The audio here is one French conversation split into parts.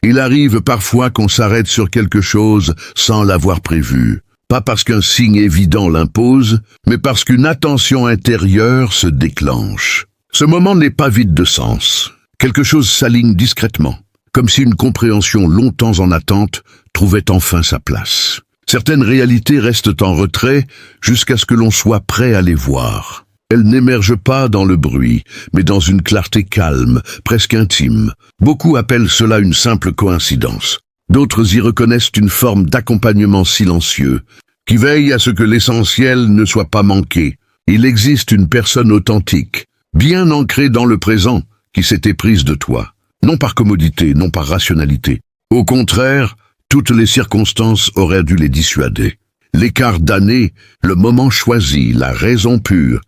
Il arrive parfois qu'on s'arrête sur quelque chose sans l'avoir prévu. Pas parce qu'un signe évident l'impose, mais parce qu'une attention intérieure se déclenche. Ce moment n'est pas vide de sens. Quelque chose s'aligne discrètement, comme si une compréhension longtemps en attente trouvait enfin sa place. Certaines réalités restent en retrait jusqu'à ce que l'on soit prêt à les voir. Elles n'émergent pas dans le bruit, mais dans une clarté calme, presque intime. Beaucoup appellent cela une simple coïncidence. D'autres y reconnaissent une forme d'accompagnement silencieux, qui veille à ce que l'essentiel ne soit pas manqué. Il existe une personne authentique, bien ancrée dans le présent, qui s'est éprise de toi. Non par commodité, non par rationalité. Au contraire, toutes les circonstances auraient dû les dissuader. L'écart d'années, le moment choisi, la raison pure,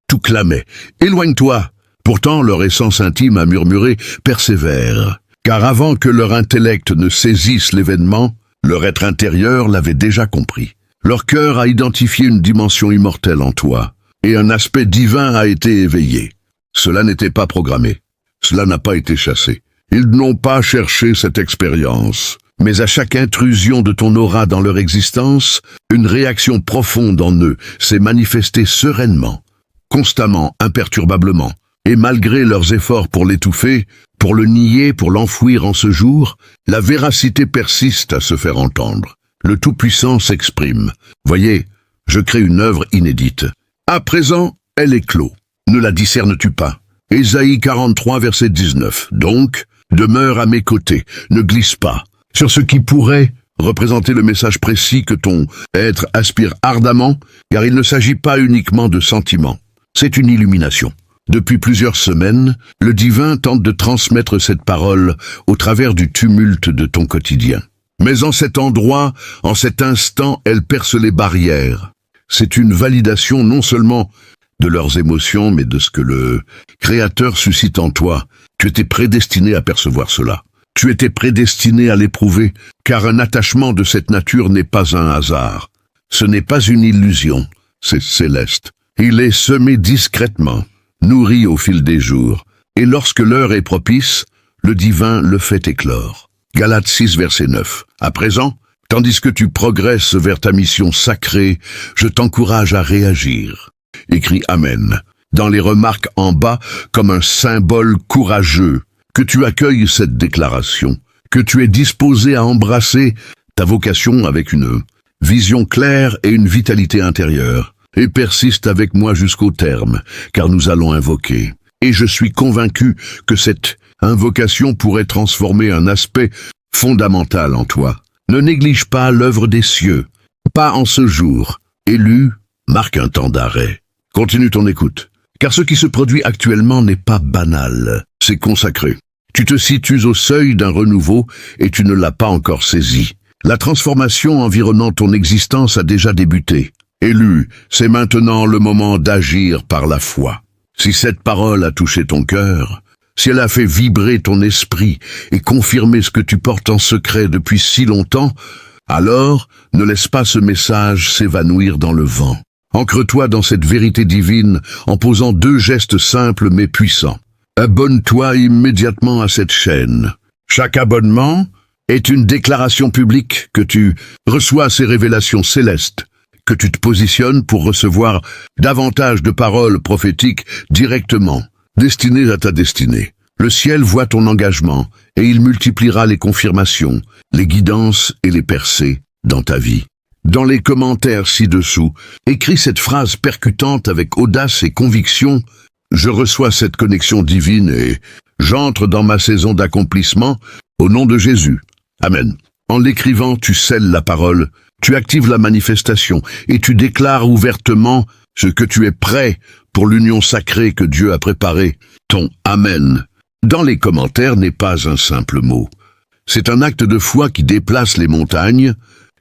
tout clamait. Éloigne-toi. Pourtant, leur essence intime a murmuré « persévère ». Car avant que leur intellect ne saisisse l'événement, leur être intérieur l'avait déjà compris. Leur cœur a identifié une dimension immortelle en toi, et un aspect divin a été éveillé. Cela n'était pas programmé. Cela n'a pas été chassé. Ils n'ont pas cherché cette expérience. Mais à chaque intrusion de ton aura dans leur existence, une réaction profonde en eux s'est manifestée sereinement, constamment, imperturbablement. Et malgré leurs efforts pour l'étouffer, pour le nier, pour l'enfouir en ce jour, la véracité persiste à se faire entendre. Le Tout-Puissant s'exprime. Voyez, je crée une œuvre inédite. À présent, elle est clos. Ne la discernes-tu pas? Ésaïe 43, verset 19. Donc, demeure à mes côtés, ne glisse pas. Sur ce qui pourrait représenter le message précis que ton être aspire ardemment, car il ne s'agit pas uniquement de sentiments. C'est une illumination. Depuis plusieurs semaines, le divin tente de transmettre cette parole au travers du tumulte de ton quotidien. Mais en cet endroit, en cet instant, elle perce les barrières. C'est une validation non seulement de leurs émotions, mais de ce que le Créateur suscite en toi. Tu étais prédestiné à percevoir cela. Tu étais prédestiné à l'éprouver, car un attachement de cette nature n'est pas un hasard. Ce n'est pas une illusion, c'est céleste. Il est semé discrètement, nourri au fil des jours, et lorsque l'heure est propice, le divin le fait éclore. Galates 6, verset 9. À présent, tandis que tu progresses vers ta mission sacrée, je t'encourage à réagir. Écris Amen, dans les remarques en bas, comme un symbole courageux, que tu accueilles cette déclaration, que tu es disposé à embrasser ta vocation avec une vision claire et une vitalité intérieure, et persiste avec moi jusqu'au terme, car nous allons invoquer. Et je suis convaincu que cette invocation pourrait transformer un aspect fondamental en toi. Ne néglige pas l'œuvre des cieux, pas en ce jour. Élu, marque un temps d'arrêt. Continue ton écoute, car ce qui se produit actuellement n'est pas banal, c'est consacré. Tu te situes au seuil d'un renouveau et tu ne l'as pas encore saisi. La transformation environnant ton existence a déjà débuté. Élu, c'est maintenant le moment d'agir par la foi. Si cette parole a touché ton cœur, si elle a fait vibrer ton esprit et confirmer ce que tu portes en secret depuis si longtemps, alors ne laisse pas ce message s'évanouir dans le vent. Ancre-toi dans cette vérité divine en posant 2 gestes simples mais puissants. Abonne-toi immédiatement à cette chaîne. Chaque abonnement est une déclaration publique que tu reçois ces révélations célestes, que tu te positionnes pour recevoir davantage de paroles prophétiques directement, destinées à ta destinée. Le ciel voit ton engagement et il multipliera les confirmations, les guidances et les percées dans ta vie. Dans les commentaires ci-dessous, écris cette phrase percutante avec audace et conviction. Je reçois cette connexion divine et j'entre dans ma saison d'accomplissement au nom de Jésus. Amen. En l'écrivant, tu scelles la parole, tu actives la manifestation et tu déclares ouvertement ce que tu es prêt pour l'union sacrée que Dieu a préparée. Ton Amen dans les commentaires n'est pas un simple mot. C'est un acte de foi qui déplace les montagnes,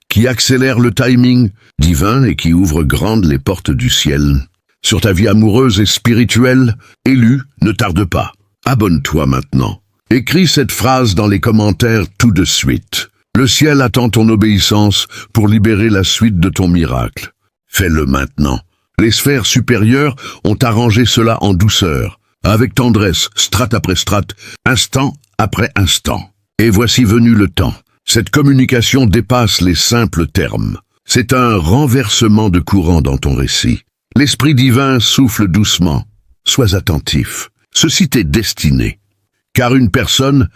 qui accélère le timing divin et qui ouvre grandes les portes du ciel. Sur ta vie amoureuse et spirituelle, élu, ne tarde pas. Abonne-toi maintenant. Écris cette phrase dans les commentaires tout de suite. Le ciel attend ton obéissance pour libérer la suite de ton miracle. Fais-le maintenant. Les sphères supérieures ont arrangé cela en douceur, avec tendresse, strate après strate, instant après instant. Et voici venu le temps. Cette communication dépasse les simples termes. C'est un renversement de courant dans ton récit. L'Esprit divin souffle doucement. Sois attentif. Ceci t'est destiné. Car une personne,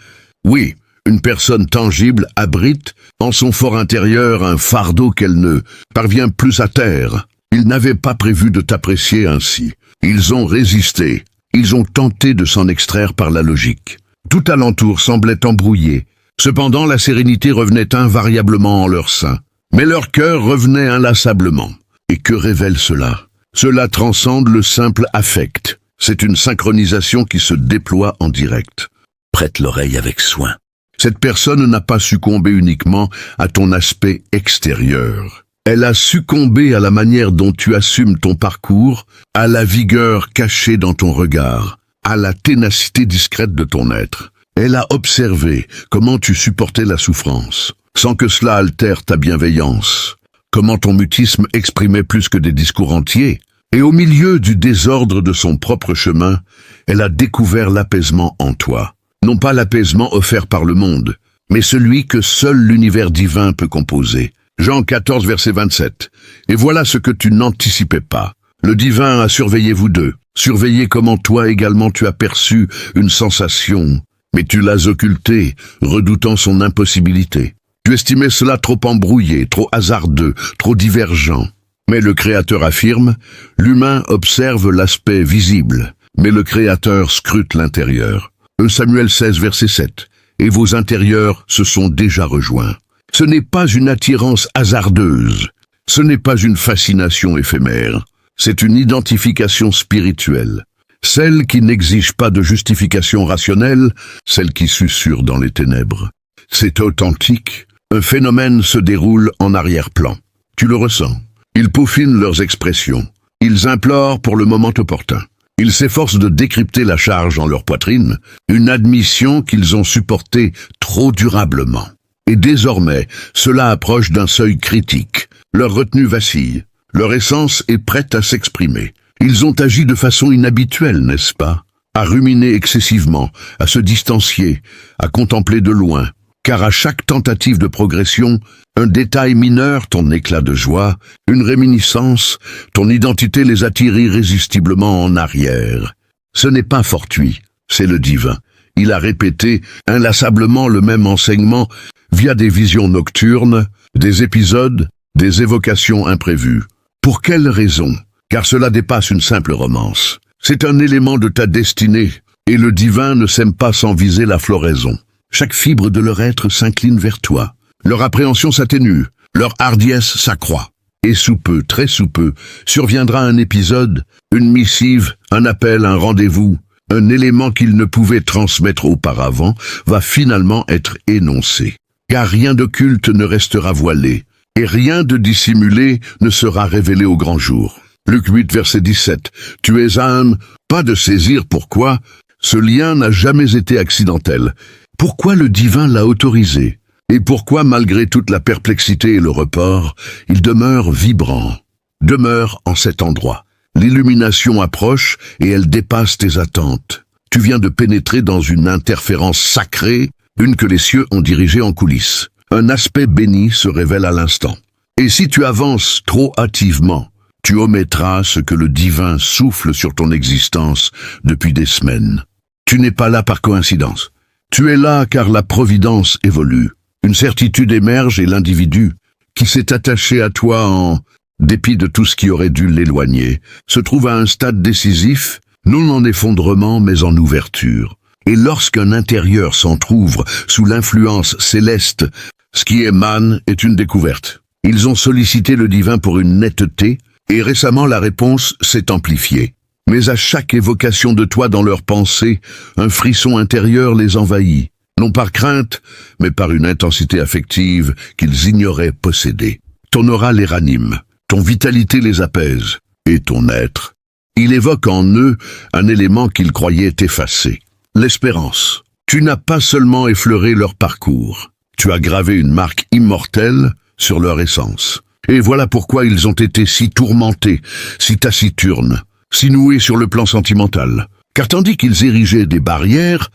oui, une personne tangible abrite en son fort intérieur un fardeau qu'elle ne parvient plus à terre. Ils n'avaient pas prévu de t'apprécier ainsi. Ils ont résisté. Ils ont tenté de s'en extraire par la logique. Tout alentour semblait embrouillé. Cependant, la sérénité revenait invariablement en leur sein. Mais leur cœur revenait inlassablement. Et que révèle cela? Cela transcende le simple affect. C'est une synchronisation qui se déploie en direct. Prête l'oreille avec soin. Cette personne n'a pas succombé uniquement à ton aspect extérieur. Elle a succombé à la manière dont tu assumes ton parcours, à la vigueur cachée dans ton regard, à la ténacité discrète de ton être. Elle a observé comment tu supportais la souffrance, sans que cela altère ta bienveillance, comment ton mutisme exprimait plus que des discours entiers, et au milieu du désordre de son propre chemin, elle a découvert l'apaisement en toi. Non pas l'apaisement offert par le monde, mais celui que seul l'univers divin peut composer. Jean 14, verset 27. Et voilà ce que tu n'anticipais pas. Le divin a surveillé vous deux, surveillé comment toi également tu as perçu une sensation, mais tu l'as occultée, redoutant son impossibilité. Tu estimais cela trop embrouillé, trop hasardeux, trop divergent. Mais le Créateur affirme, l'humain observe l'aspect visible, mais le Créateur scrute l'intérieur. 1 Samuel 16, verset 7. Et vos intérieurs se sont déjà rejoints. Ce n'est pas une attirance hasardeuse, ce n'est pas une fascination éphémère, c'est une identification spirituelle. Celle qui n'exige pas de justification rationnelle, celle qui susurre dans les ténèbres. C'est authentique, un phénomène se déroule en arrière-plan. Tu le ressens. Ils peaufinent leurs expressions. Ils implorent pour le moment opportun. Ils s'efforcent de décrypter la charge en leur poitrine, une admission qu'ils ont supportée trop durablement. Et désormais, cela approche d'un seuil critique. Leur retenue vacille. Leur essence est prête à s'exprimer. Ils ont agi de façon inhabituelle, n'est-ce pas? À ruminer excessivement, à se distancier, à contempler de loin. Car à chaque tentative de progression, un détail mineur, ton éclat de joie, une réminiscence, ton identité les attire irrésistiblement en arrière. Ce n'est pas fortuit, c'est le divin. Il a répété inlassablement le même enseignement via des visions nocturnes, des épisodes, des évocations imprévues. Pour quelle raison? Car cela dépasse une simple romance. C'est un élément de ta destinée, et le divin ne sème pas sans viser la floraison. Chaque fibre de leur être s'incline vers toi. Leur appréhension s'atténue, leur hardiesse s'accroît. Et sous peu, très sous peu, surviendra un épisode, une missive, un appel, un rendez-vous. Un élément qu'ils ne pouvaient transmettre auparavant va finalement être énoncé. Car rien d'occulte ne restera voilé, et rien de dissimulé ne sera révélé au grand jour. Luc 8, verset 17. Tu es âme, pas de saisir pourquoi. Ce lien n'a jamais été accidentel. Pourquoi le divin l'a autorisé? Et pourquoi, malgré toute la perplexité et le report, il demeure vibrant, demeure en cet endroit? L'illumination approche et elle dépasse tes attentes. Tu viens de pénétrer dans une interférence sacrée, une que les cieux ont dirigée en coulisses. Un aspect béni se révèle à l'instant. Et si tu avances trop hâtivement, tu omettras ce que le divin souffle sur ton existence depuis des semaines. Tu n'es pas là par coïncidence. Tu es là car la providence évolue. Une certitude émerge et l'individu, qui s'est attaché à toi en dépit de tout ce qui aurait dû l'éloigner, se trouve à un stade décisif, non en effondrement mais en ouverture. Et lorsqu'un intérieur s'entr'ouvre sous l'influence céleste, ce qui émane est une découverte. Ils ont sollicité le divin pour une netteté, et récemment la réponse s'est amplifiée. Mais à chaque évocation de toi dans leurs pensées, un frisson intérieur les envahit, non par crainte, mais par une intensité affective qu'ils ignoraient posséder. Ton aura les ranime, ton vitalité les apaise, et ton être. Il évoque en eux un élément qu'ils croyaient effacé, l'espérance. Tu n'as pas seulement effleuré leur parcours, tu as gravé une marque immortelle sur leur essence. Et voilà pourquoi ils ont été si tourmentés, si taciturnes, si noués sur le plan sentimental. Car tandis qu'ils érigeaient des barrières,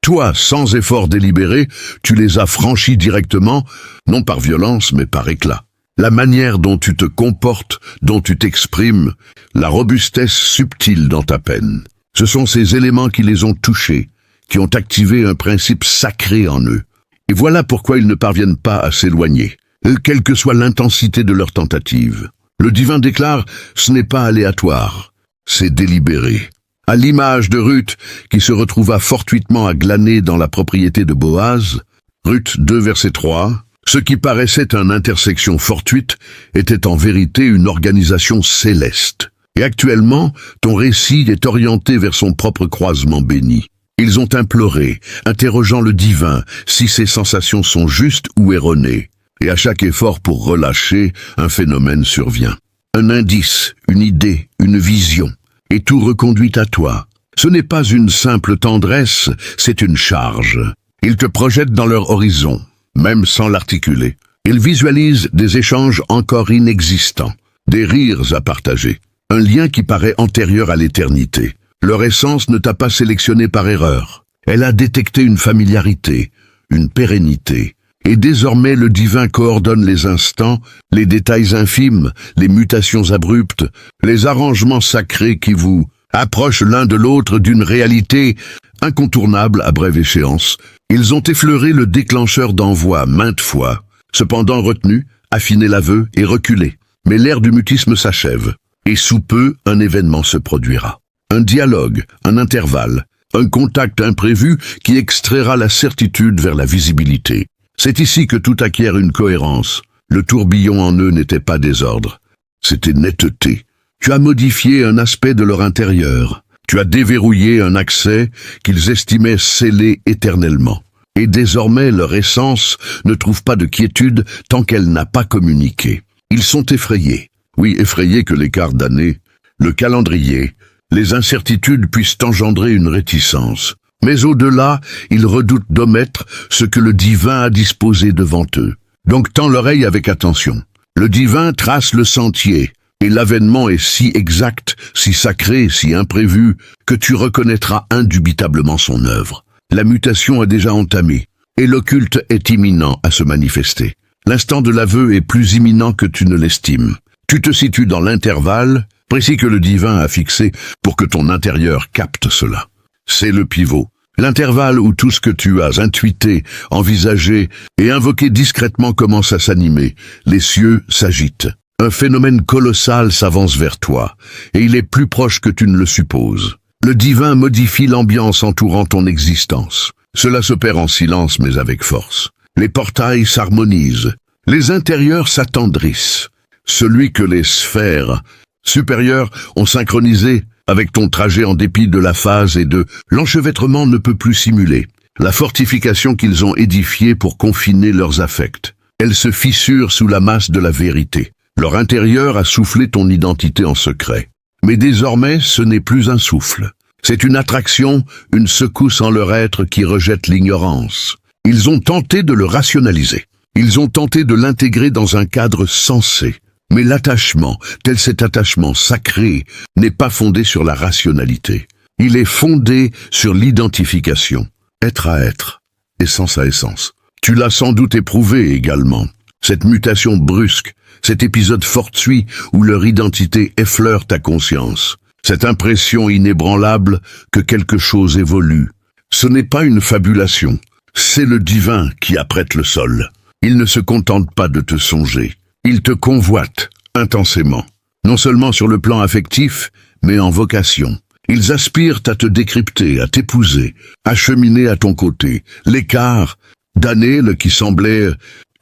Toi, sans effort délibéré, tu les as franchis directement, non par violence, mais par éclat. La manière dont tu te comportes, dont tu t'exprimes, la robustesse subtile dans ta peine. Ce sont ces éléments qui les ont touchés, qui ont activé un principe sacré en eux. Et voilà pourquoi ils ne parviennent pas à s'éloigner, quelle que soit l'intensité de leur tentative. Le divin déclare, ce n'est pas aléatoire, c'est délibéré. À l'image de Ruth, qui se retrouva fortuitement à glaner dans la propriété de Boaz, Ruth 2, verset 3, ce qui paraissait une intersection fortuite était en vérité une organisation céleste. Et actuellement, ton récit est orienté vers son propre croisement béni. Ils ont imploré, interrogeant le divin, si ces sensations sont justes ou erronées. Et à chaque effort pour relâcher, un phénomène survient. Un indice, une idée, une vision. Et tout reconduit à toi. Ce n'est pas une simple tendresse, c'est une charge. Ils te projettent dans leur horizon, même sans l'articuler. Ils visualisent des échanges encore inexistants, des rires à partager, un lien qui paraît antérieur à l'éternité. Leur essence ne t'a pas sélectionné par erreur. Elle a détecté une familiarité, une pérennité. Et désormais le divin coordonne les instants, les détails infimes, les mutations abruptes, les arrangements sacrés qui vous approchent l'un de l'autre d'une réalité incontournable à brève échéance. Ils ont effleuré le déclencheur d'envoi maintes fois, cependant retenu, affiné l'aveu et reculé. Mais l'ère du mutisme s'achève, et sous peu un événement se produira. Un dialogue, un intervalle, un contact imprévu qui extraira la certitude vers la visibilité. C'est ici que tout acquiert une cohérence. Le tourbillon en eux n'était pas désordre, c'était netteté. Tu as modifié un aspect de leur intérieur. Tu as déverrouillé un accès qu'ils estimaient scellé éternellement. Et désormais leur essence ne trouve pas de quiétude tant qu'elle n'a pas communiqué. Ils sont effrayés. Oui, effrayés que l'écart d'années, le calendrier, les incertitudes puissent engendrer une réticence. Mais au-delà, ils redoutent d'omettre ce que le divin a disposé devant eux. Donc tends l'oreille avec attention. Le divin trace le sentier, et l'avènement est si exact, si sacré, si imprévu, que tu reconnaîtras indubitablement son œuvre. La mutation a déjà entamé, et l'occulte est imminent à se manifester. L'instant de l'aveu est plus imminent que tu ne l'estimes. Tu te situes dans l'intervalle, précis que le divin a fixé pour que ton intérieur capte cela. C'est le pivot, l'intervalle où tout ce que tu as intuité, envisagé et invoqué discrètement commence à s'animer. Les cieux s'agitent. Un phénomène colossal s'avance vers toi, et il est plus proche que tu ne le supposes. Le divin modifie l'ambiance entourant ton existence. Cela s'opère en silence mais avec force. Les portails s'harmonisent, les intérieurs s'attendrissent. Celui que les sphères supérieures ont synchronisé avec ton trajet en dépit de la phase et de l'enchevêtrement ne peut plus simuler. La fortification qu'ils ont édifiée pour confiner leurs affects. Elle se fissure sous la masse de la vérité. Leur intérieur a soufflé ton identité en secret. Mais désormais, ce n'est plus un souffle. C'est une attraction, une secousse en leur être qui rejette l'ignorance. Ils ont tenté de le rationaliser. Ils ont tenté de l'intégrer dans un cadre sensé. Mais l'attachement, tel cet attachement sacré, n'est pas fondé sur la rationalité. Il est fondé sur l'identification, être à être, essence à essence. Tu l'as sans doute éprouvé également. Cette mutation brusque, cet épisode fortuit où leur identité effleure ta conscience. Cette impression inébranlable que quelque chose évolue. Ce n'est pas une fabulation, c'est le divin qui apprête le sol. Il ne se contente pas de te songer. Il te convoite intensément, non seulement sur le plan affectif, mais en vocation. Ils aspirent à te décrypter, à t'épouser, à cheminer à ton côté. L'écart d'années qui semblait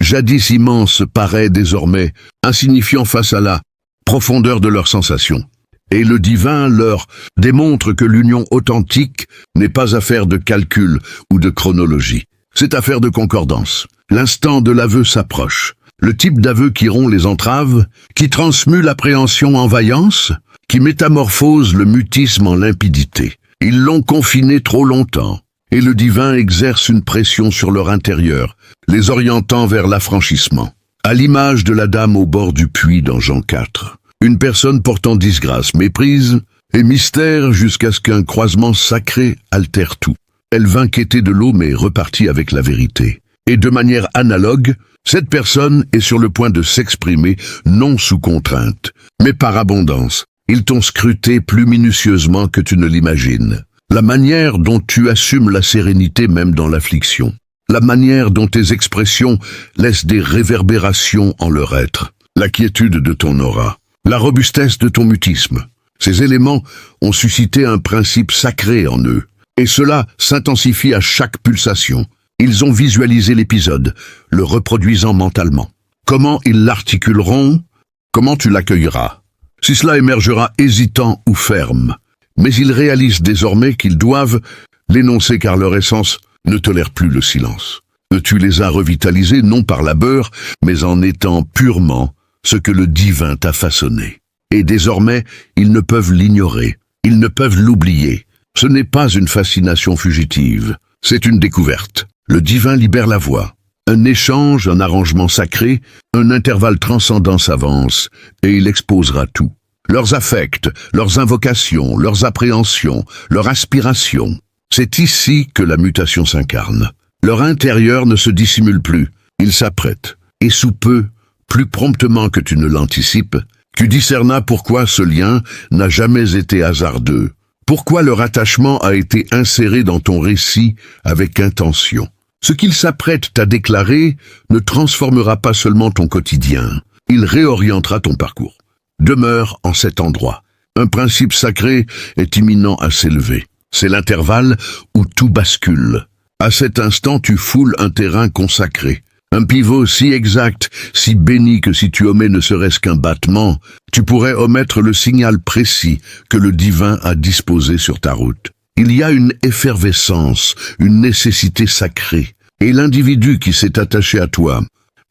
jadis immense paraît désormais insignifiant face à la profondeur de leurs sensations. Et le divin leur démontre que l'union authentique n'est pas affaire de calcul ou de chronologie. C'est affaire de concordance. L'instant de l'aveu s'approche. Le type d'aveu qui rompt les entraves, qui transmue l'appréhension en vaillance, qui métamorphose le mutisme en limpidité. Ils l'ont confiné trop longtemps, et le divin exerce une pression sur leur intérieur, les orientant vers l'affranchissement. À l'image de la dame au bord du puits dans Jean 4, une personne portant disgrâce, méprise et mystère jusqu'à ce qu'un croisement sacré altère tout. Elle vint quêter de l'eau mais repartit avec la vérité. Et de manière analogue, cette personne est sur le point de s'exprimer, non sous contrainte, mais par abondance. Ils t'ont scruté plus minutieusement que tu ne l'imagines. La manière dont tu assumes la sérénité même dans l'affliction. La manière dont tes expressions laissent des réverbérations en leur être. La quiétude de ton aura. La robustesse de ton mutisme. Ces éléments ont suscité un principe sacré en eux. Et cela s'intensifie à chaque pulsation. Ils ont visualisé l'épisode, le reproduisant mentalement. Comment ils l'articuleront? Comment tu l'accueilleras? Si cela émergera hésitant ou ferme. Mais ils réalisent désormais qu'ils doivent l'énoncer car leur essence ne tolère plus le silence. Tu les as revitalisés non par labeur, mais en étant purement ce que le divin t'a façonné. Et désormais, ils ne peuvent l'ignorer, ils ne peuvent l'oublier. Ce n'est pas une fascination fugitive, c'est une découverte. Le divin libère la voix. Un échange, un arrangement sacré, un intervalle transcendant s'avance, et il exposera tout. Leurs affects, leurs invocations, leurs appréhensions, leurs aspirations. C'est ici que la mutation s'incarne. Leur intérieur ne se dissimule plus, ils s'apprêtent. Et sous peu, plus promptement que tu ne l'anticipes, tu discernas pourquoi ce lien n'a jamais été hasardeux. Pourquoi leur attachement a été inséré dans ton récit avec intention. Ce qu'ils s'apprêtent à déclarer ne transformera pas seulement ton quotidien, il réorientera ton parcours. Demeure en cet endroit. Un principe sacré est imminent à s'élever. C'est l'intervalle où tout bascule. À cet instant, tu foules un terrain consacré. Un pivot si exact, si béni que si tu omets ne serait-ce qu'un battement, tu pourrais omettre le signal précis que le divin a disposé sur ta route. Il y a une effervescence, une nécessité sacrée, et l'individu qui s'est attaché à toi,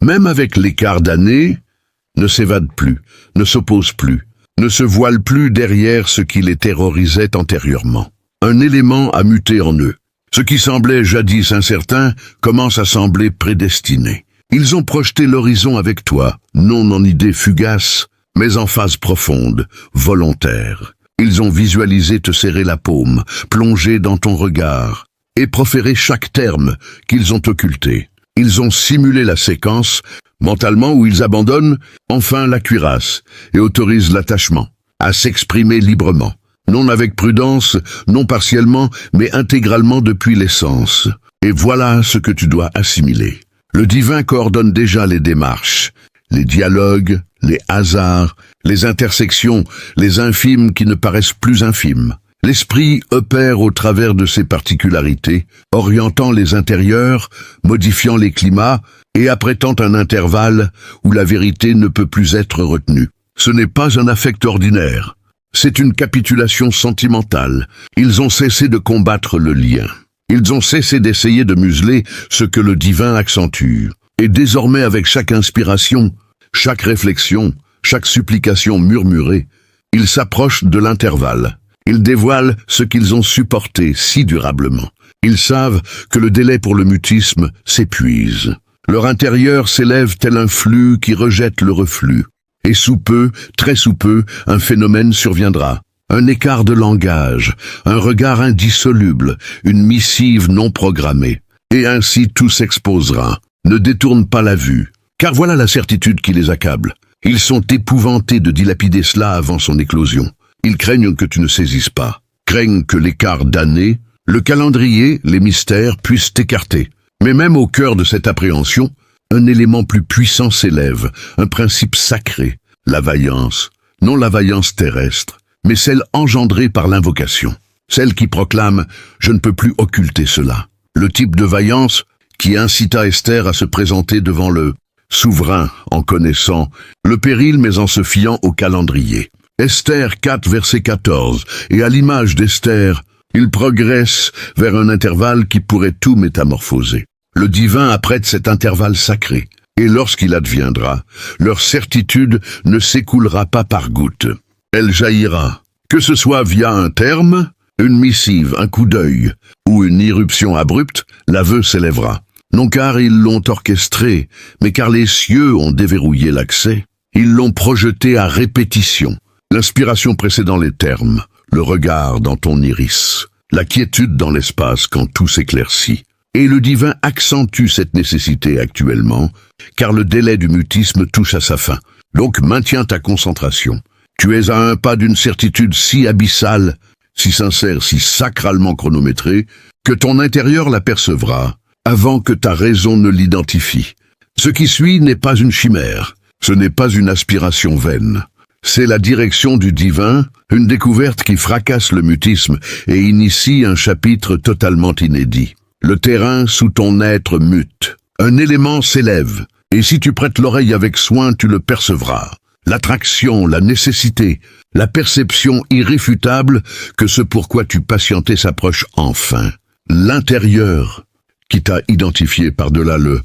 même avec l'écart d'années, ne s'évade plus, ne s'oppose plus, ne se voile plus derrière ce qui les terrorisait antérieurement. Un élément a muté en eux. Ce qui semblait jadis incertain commence à sembler prédestiné. Ils ont projeté l'horizon avec toi, non en idées fugaces, mais en phase profonde, volontaire. Ils ont visualisé te serrer la paume, plonger dans ton regard, et proférer chaque terme qu'ils ont occulté. Ils ont simulé la séquence, mentalement où ils abandonnent enfin la cuirasse et autorisent l'attachement, à s'exprimer librement. Non avec prudence, non partiellement, mais intégralement depuis l'essence. Et voilà ce que tu dois assimiler. Le divin coordonne déjà les démarches, les dialogues, les hasards, les intersections, les infimes qui ne paraissent plus infimes. L'esprit opère au travers de ses particularités, orientant les intérieurs, modifiant les climats et apprêtant un intervalle où la vérité ne peut plus être retenue. Ce n'est pas un affect ordinaire. C'est une capitulation sentimentale. Ils ont cessé de combattre le lien. Ils ont cessé d'essayer de museler ce que le divin accentue. Et désormais, avec chaque inspiration, chaque réflexion, chaque supplication murmurée, ils s'approchent de l'intervalle. Ils dévoilent ce qu'ils ont supporté si durablement. Ils savent que le délai pour le mutisme s'épuise. Leur intérieur s'élève tel un flux qui rejette le reflux. Et sous peu, très sous peu, un phénomène surviendra. Un écart de langage, un regard indissoluble, une missive non programmée. Et ainsi tout s'exposera. Ne détourne pas la vue, car voilà la certitude qui les accable. Ils sont épouvantés de dilapider cela avant son éclosion. Ils craignent que tu ne saisisses pas, craignent que l'écart d'années, le calendrier, les mystères puissent t'écarter. Mais même au cœur de cette appréhension, un élément plus puissant s'élève, un principe sacré, la vaillance, non la vaillance terrestre, mais celle engendrée par l'invocation, celle qui proclame « je ne peux plus occulter cela ». Le type de vaillance qui incita Esther à se présenter devant le souverain en connaissant le péril mais en se fiant au calendrier. Esther 4, verset 14, et à l'image d'Esther, il progresse vers un intervalle qui pourrait tout métamorphoser. Le divin apprête cet intervalle sacré, et lorsqu'il adviendra, leur certitude ne s'écoulera pas par gouttes. Elle jaillira, que ce soit via un terme, une missive, un coup d'œil, ou une irruption abrupte, l'aveu s'élèvera. Non car ils l'ont orchestré, mais car les cieux ont déverrouillé l'accès. Ils l'ont projeté à répétition. L'inspiration précédant les termes, le regard dans ton iris, la quiétude dans l'espace quand tout s'éclaircit. Et le divin accentue cette nécessité actuellement, car le délai du mutisme touche à sa fin. Donc maintiens ta concentration. Tu es à un pas d'une certitude si abyssale, si sincère, si sacralement chronométrée, que ton intérieur l'apercevra, avant que ta raison ne l'identifie. Ce qui suit n'est pas une chimère, ce n'est pas une aspiration vaine. C'est la direction du divin, une découverte qui fracasse le mutisme et initie un chapitre totalement inédit. Le terrain sous ton être mute. Un élément s'élève, et si tu prêtes l'oreille avec soin, tu le percevras. L'attraction, la nécessité, la perception irréfutable que ce pourquoi tu patientais s'approche enfin. L'intérieur, qui t'a identifié par-delà le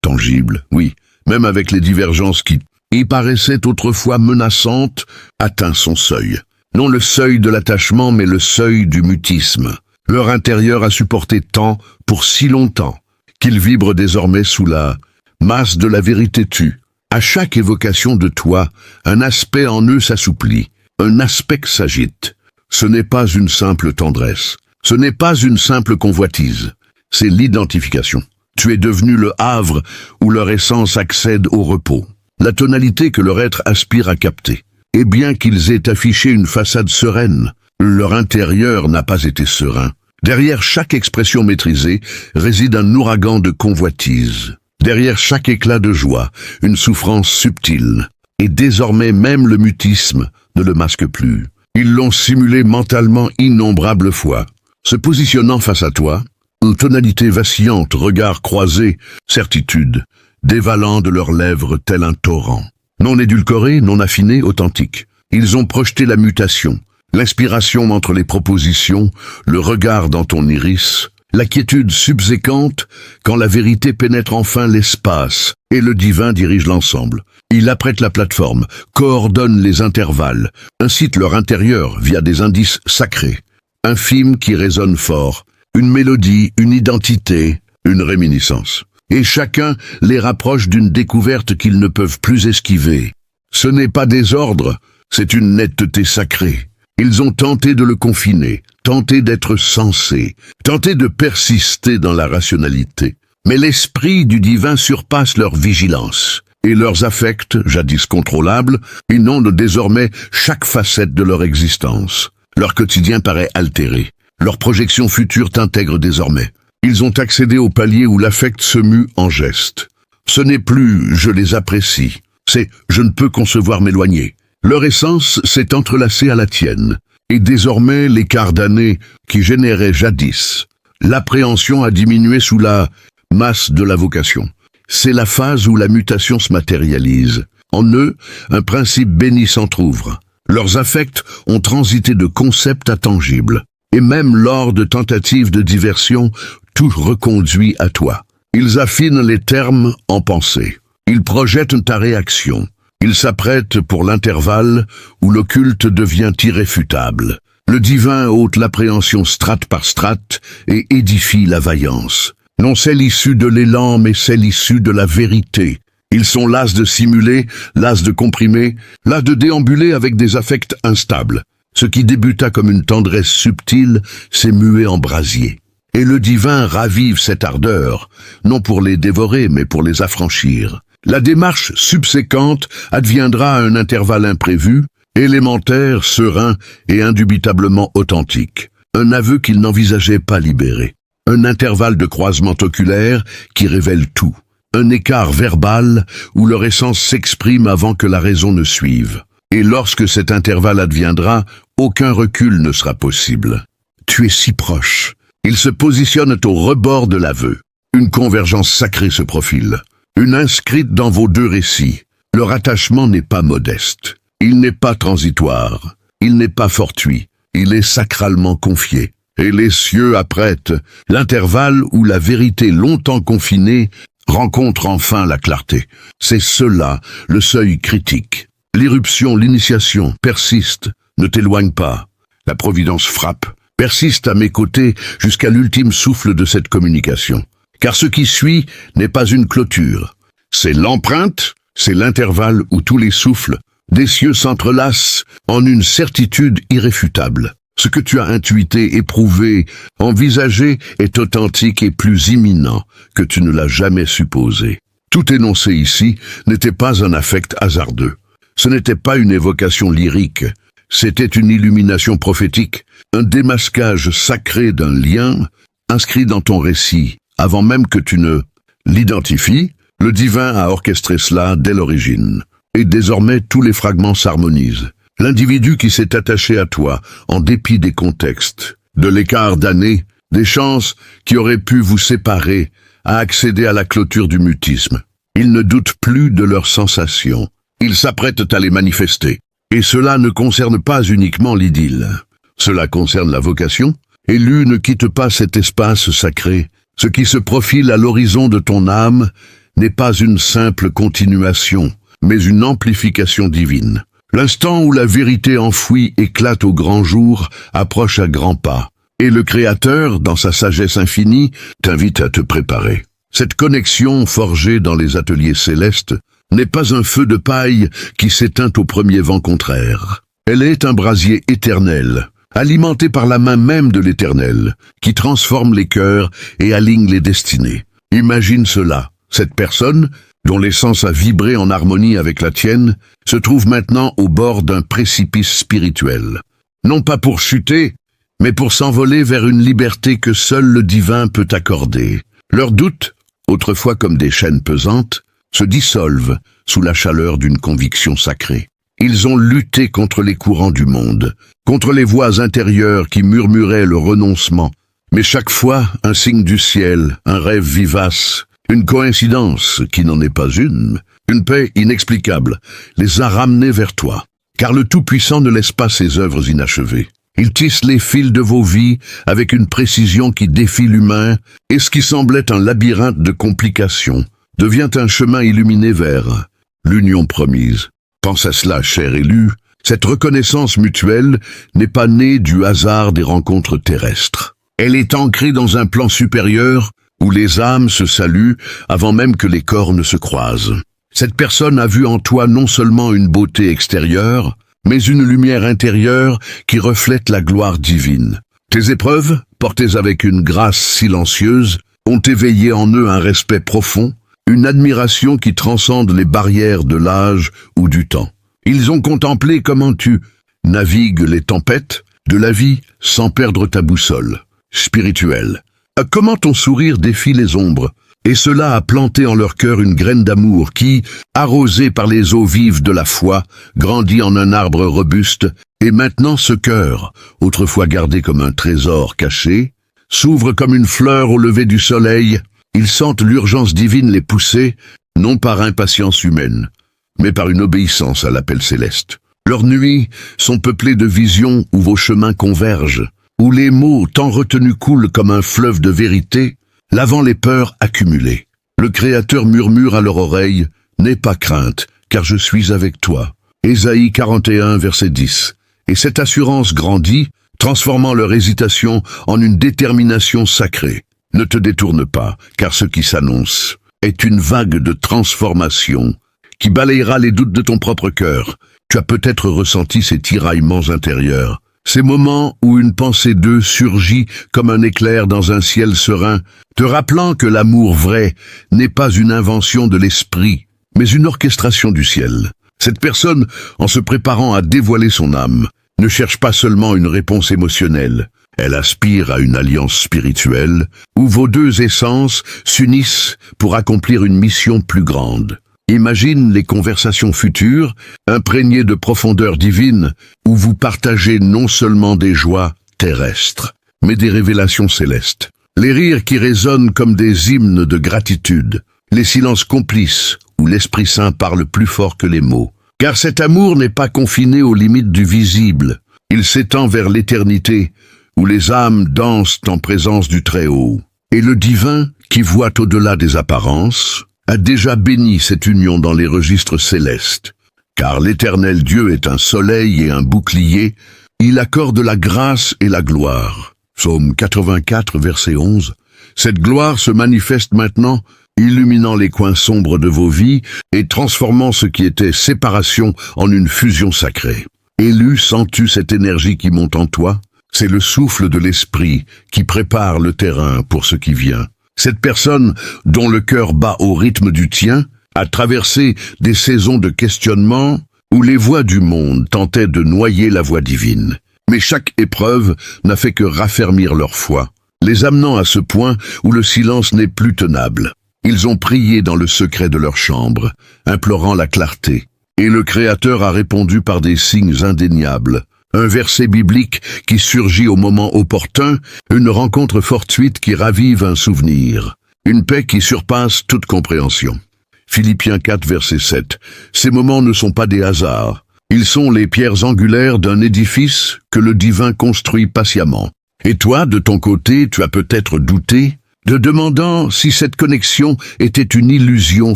tangible, oui, même avec les divergences qui y paraissaient autrefois menaçantes, atteint son seuil. Non le seuil de l'attachement, mais le seuil du mutisme. Leur intérieur a supporté tant pour si longtemps qu'il vibre désormais sous la masse de la vérité tue. À chaque évocation de toi, un aspect en eux s'assouplit, un aspect s'agite. Ce n'est pas une simple tendresse, ce n'est pas une simple convoitise, c'est l'identification. Tu es devenu le havre où leur essence accède au repos, la tonalité que leur être aspire à capter. Et bien qu'ils aient affiché une façade sereine, leur intérieur n'a pas été serein. Derrière chaque expression maîtrisée réside un ouragan de convoitise. Derrière chaque éclat de joie, une souffrance subtile. Et désormais même le mutisme ne le masque plus. Ils l'ont simulé mentalement innombrables fois. Se positionnant face à toi, une tonalité vacillante, regard croisé, certitude, dévalant de leurs lèvres tel un torrent. Non édulcoré, non affiné, authentique. Ils ont projeté la mutation, l'inspiration entre les propositions, le regard dans ton iris, la quiétude subséquente quand la vérité pénètre enfin l'espace et le divin dirige l'ensemble. Il apprête la plateforme, coordonne les intervalles, incite leur intérieur via des indices sacrés, infimes qui résonnent fort, une mélodie, une identité, une réminiscence. Et chacun les rapproche d'une découverte qu'ils ne peuvent plus esquiver. Ce n'est pas désordre, c'est une netteté sacrée. Ils ont tenté de le confiner, tenté d'être sensés, tenté de persister dans la rationalité. Mais l'esprit du divin surpasse leur vigilance, et leurs affects, jadis contrôlables, inondent désormais chaque facette de leur existence. Leur quotidien paraît altéré. Leur projection future t'intègre désormais. Ils ont accédé au palier où l'affect se mue en geste. Ce n'est plus « je les apprécie », c'est « je ne peux concevoir m'éloigner ». Leur essence s'est entrelacée à la tienne, et désormais l'écart d'années qui générait jadis. L'appréhension a diminué sous la masse de la vocation. C'est la phase où la mutation se matérialise. En eux, un principe béni s'entr'ouvre. Leurs affects ont transité de concept à tangible. Et même lors de tentatives de diversion, tout reconduit à toi. Ils affinent les termes en pensée. Ils projettent ta réaction. Ils s'apprêtent pour l'intervalle où l'occulte devient irréfutable. Le divin ôte l'appréhension strate par strate et édifie la vaillance. Non celle issue de l'élan, mais celle issue de la vérité. Ils sont las de simuler, las de comprimer, las de déambuler avec des affects instables. Ce qui débuta comme une tendresse subtile s'est mué en brasier. Et le divin ravive cette ardeur, non pour les dévorer, mais pour les affranchir. La démarche subséquente adviendra à un intervalle imprévu, élémentaire, serein et indubitablement authentique. Un aveu qu'ils n'envisageaient pas libérer. Un intervalle de croisement oculaire qui révèle tout. Un écart verbal où leur essence s'exprime avant que la raison ne suive. Et lorsque cet intervalle adviendra, aucun recul ne sera possible. Tu es si proche. Ils se positionnent au rebord de l'aveu. Une convergence sacrée se profile. Une inscrite dans vos deux récits. Leur attachement n'est pas modeste. Il n'est pas transitoire. Il n'est pas fortuit. Il est sacralement confié. Et les cieux apprêtent l'intervalle où la vérité longtemps confinée rencontre enfin la clarté. C'est cela, le seuil critique. L'irruption, l'initiation persiste, ne t'éloigne pas. La providence frappe, persiste à mes côtés jusqu'à l'ultime souffle de cette communication. Car ce qui suit n'est pas une clôture. C'est l'empreinte, c'est l'intervalle où tous les souffles des cieux s'entrelacent en une certitude irréfutable. Ce que tu as intuité, éprouvé, envisagé est authentique et plus imminent que tu ne l'as jamais supposé. Tout énoncé ici n'était pas un affect hasardeux. Ce n'était pas une évocation lyrique. C'était une illumination prophétique, un démasquage sacré d'un lien inscrit dans ton récit, avant même que tu ne l'identifies. Le divin a orchestré cela dès l'origine. Et désormais, tous les fragments s'harmonisent. L'individu qui s'est attaché à toi, en dépit des contextes, de l'écart d'années, des chances qui auraient pu vous séparer, a accédé à la clôture du mutisme. Ils ne doutent plus de leurs sensations. Ils s'apprêtent à les manifester. Et cela ne concerne pas uniquement l'idylle. Cela concerne la vocation. Élu ne quitte pas cet espace sacré. Ce qui se profile à l'horizon de ton âme n'est pas une simple continuation, mais une amplification divine. L'instant où la vérité enfouie éclate au grand jour approche à grands pas, et le Créateur, dans sa sagesse infinie, t'invite à te préparer. Cette connexion forgée dans les ateliers célestes n'est pas un feu de paille qui s'éteint au premier vent contraire. Elle est un brasier éternel, alimenté par la main même de l'Éternel, qui transforme les cœurs et aligne les destinées. Imagine cela, cette personne, dont l'essence a vibré en harmonie avec la tienne, se trouve maintenant au bord d'un précipice spirituel. Non pas pour chuter, mais pour s'envoler vers une liberté que seul le divin peut accorder. Leurs doutes, autrefois comme des chaînes pesantes, se dissolvent sous la chaleur d'une conviction sacrée. Ils ont lutté contre les courants du monde, contre les voix intérieures qui murmuraient le renoncement. Mais chaque fois, un signe du ciel, un rêve vivace, une coïncidence qui n'en est pas une paix inexplicable, les a ramenés vers toi. Car le Tout-Puissant ne laisse pas ses œuvres inachevées. Il tisse les fils de vos vies avec une précision qui défie l'humain, et ce qui semblait un labyrinthe de complications devient un chemin illuminé vers l'union promise. Pense à cela, cher élu, cette reconnaissance mutuelle n'est pas née du hasard des rencontres terrestres. Elle est ancrée dans un plan supérieur où les âmes se saluent avant même que les corps ne se croisent. Cette personne a vu en toi non seulement une beauté extérieure, mais une lumière intérieure qui reflète la gloire divine. Tes épreuves, portées avec une grâce silencieuse, ont éveillé en eux un respect profond, une admiration qui transcende les barrières de l'âge ou du temps. Ils ont contemplé comment tu navigues les tempêtes de la vie sans perdre ta boussole spirituelle. Comment ton sourire défie les ombres, et cela a planté en leur cœur une graine d'amour qui, arrosée par les eaux vives de la foi, grandit en un arbre robuste, et maintenant ce cœur, autrefois gardé comme un trésor caché, s'ouvre comme une fleur au lever du soleil. Ils sentent l'urgence divine les pousser, non par impatience humaine, mais par une obéissance à l'appel céleste. Leurs nuits sont peuplées de visions où vos chemins convergent, où les mots tant retenus coulent comme un fleuve de vérité, lavant les peurs accumulées. Le Créateur murmure à leur oreille, « N'aie pas crainte, car je suis avec toi. » Ésaïe 41, verset 10. Et cette assurance grandit, transformant leur hésitation en une détermination sacrée. Ne te détourne pas, car ce qui s'annonce est une vague de transformation qui balayera les doutes de ton propre cœur. Tu as peut-être ressenti ces tiraillements intérieurs, ces moments où une pensée d'eux surgit comme un éclair dans un ciel serein, te rappelant que l'amour vrai n'est pas une invention de l'esprit, mais une orchestration du ciel. Cette personne, en se préparant à dévoiler son âme, ne cherche pas seulement une réponse émotionnelle. Elle aspire à une alliance spirituelle où vos deux essences s'unissent pour accomplir une mission plus grande. Imagine les conversations futures, imprégnées de profondeur divine, où vous partagez non seulement des joies terrestres, mais des révélations célestes. Les rires qui résonnent comme des hymnes de gratitude, les silences complices où l'Esprit Saint parle plus fort que les mots. Car cet amour n'est pas confiné aux limites du visible, il s'étend vers l'éternité, où les âmes dansent en présence du Très-Haut. Et le divin, qui voit au-delà des apparences, a déjà béni cette union dans les registres célestes. Car l'Éternel Dieu est un soleil et un bouclier, il accorde la grâce et la gloire. Psaume 84, verset 11. Cette gloire se manifeste maintenant, illuminant les coins sombres de vos vies et transformant ce qui était séparation en une fusion sacrée. Élu, sens-tu cette énergie qui monte en toi? C'est le souffle de l'esprit qui prépare le terrain pour ce qui vient. Cette personne, dont le cœur bat au rythme du tien, a traversé des saisons de questionnement où les voix du monde tentaient de noyer la voix divine. Mais chaque épreuve n'a fait que raffermir leur foi, les amenant à ce point où le silence n'est plus tenable. Ils ont prié dans le secret de leur chambre, implorant la clarté. Et le Créateur a répondu par des signes indéniables. Un verset biblique qui surgit au moment opportun, une rencontre fortuite qui ravive un souvenir, une paix qui surpasse toute compréhension. Philippiens 4, verset 7. Ces moments ne sont pas des hasards. Ils sont les pierres angulaires d'un édifice que le divin construit patiemment. Et toi, de ton côté, tu as peut-être douté, te demandant si cette connexion était une illusion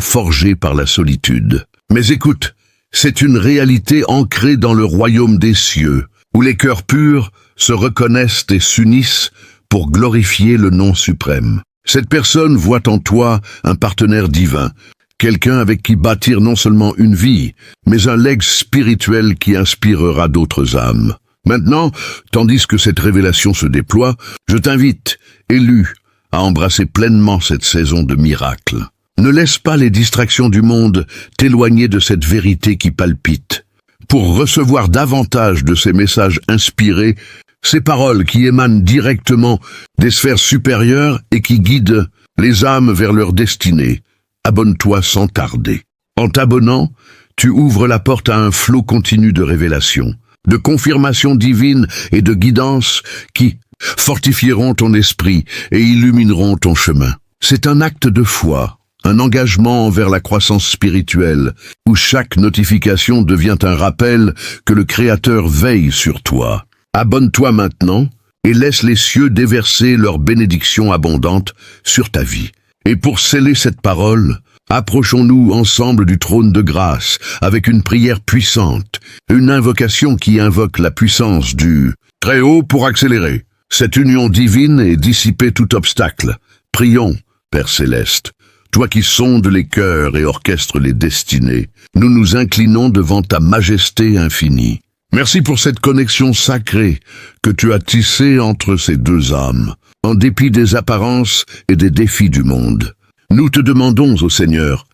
forgée par la solitude. Mais écoute, c'est une réalité ancrée dans le royaume des cieux, où les cœurs purs se reconnaissent et s'unissent pour glorifier le nom suprême. Cette personne voit en toi un partenaire divin, quelqu'un avec qui bâtir non seulement une vie, mais un legs spirituel qui inspirera d'autres âmes. Maintenant, tandis que cette révélation se déploie, je t'invite, élu, à embrasser pleinement cette saison de miracles. Ne laisse pas les distractions du monde t'éloigner de cette vérité qui palpite. Pour recevoir davantage de ces messages inspirés, ces paroles qui émanent directement des sphères supérieures et qui guident les âmes vers leur destinée, abonne-toi sans tarder. En t'abonnant, tu ouvres la porte à un flot continu de révélations, de confirmations divines et de guidance qui fortifieront ton esprit et illumineront ton chemin. C'est un acte de foi, un engagement envers la croissance spirituelle, où chaque notification devient un rappel que le Créateur veille sur toi. Abonne-toi maintenant et laisse les cieux déverser leurs bénédictions abondantes sur ta vie. Et pour sceller cette parole, approchons-nous ensemble du trône de grâce avec une prière puissante, une invocation qui invoque la puissance du Très-Haut pour accélérer cette union divine et dissiper tout obstacle. Prions, Père Céleste. Toi qui sondes les cœurs et orchestres les destinées, nous nous inclinons devant ta majesté infinie. Merci pour cette connexion sacrée que tu as tissée entre ces deux âmes, en dépit des apparences et des défis du monde. Nous te demandons, ô Seigneur,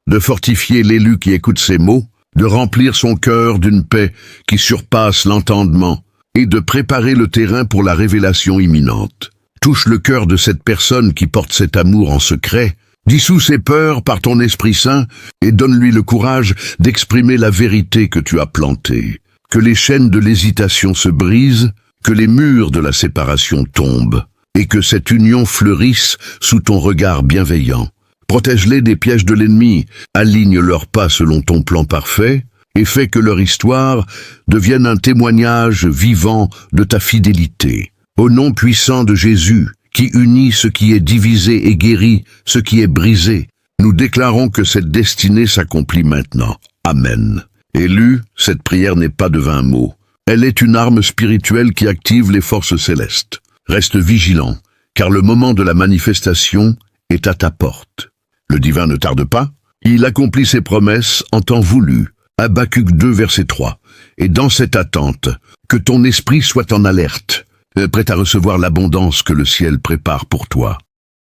de fortifier l'élu qui écoute ces mots, de remplir son cœur d'une paix qui surpasse l'entendement et de préparer le terrain pour la révélation imminente. Touche le cœur de cette personne qui porte cet amour en secret, dissous ses peurs par ton Esprit Saint et donne-lui le courage d'exprimer la vérité que tu as plantée. Que les chaînes de l'hésitation se brisent, que les murs de la séparation tombent, et que cette union fleurisse sous ton regard bienveillant. Protège-les des pièges de l'ennemi, aligne leurs pas selon ton plan parfait, et fais que leur histoire devienne un témoignage vivant de ta fidélité. Au nom puissant de Jésus, qui unit ce qui est divisé et guérit ce qui est brisé, nous déclarons que cette destinée s'accomplit maintenant. Amen. Élu, cette prière n'est pas de vains mots. Elle est une arme spirituelle qui active les forces célestes. Reste vigilant, car le moment de la manifestation est à ta porte. Le divin ne tarde pas, il accomplit ses promesses en temps voulu. Habacuc 2, verset 3. Et dans cette attente, que ton esprit soit en alerte, prêt à recevoir l'abondance que le ciel prépare pour toi.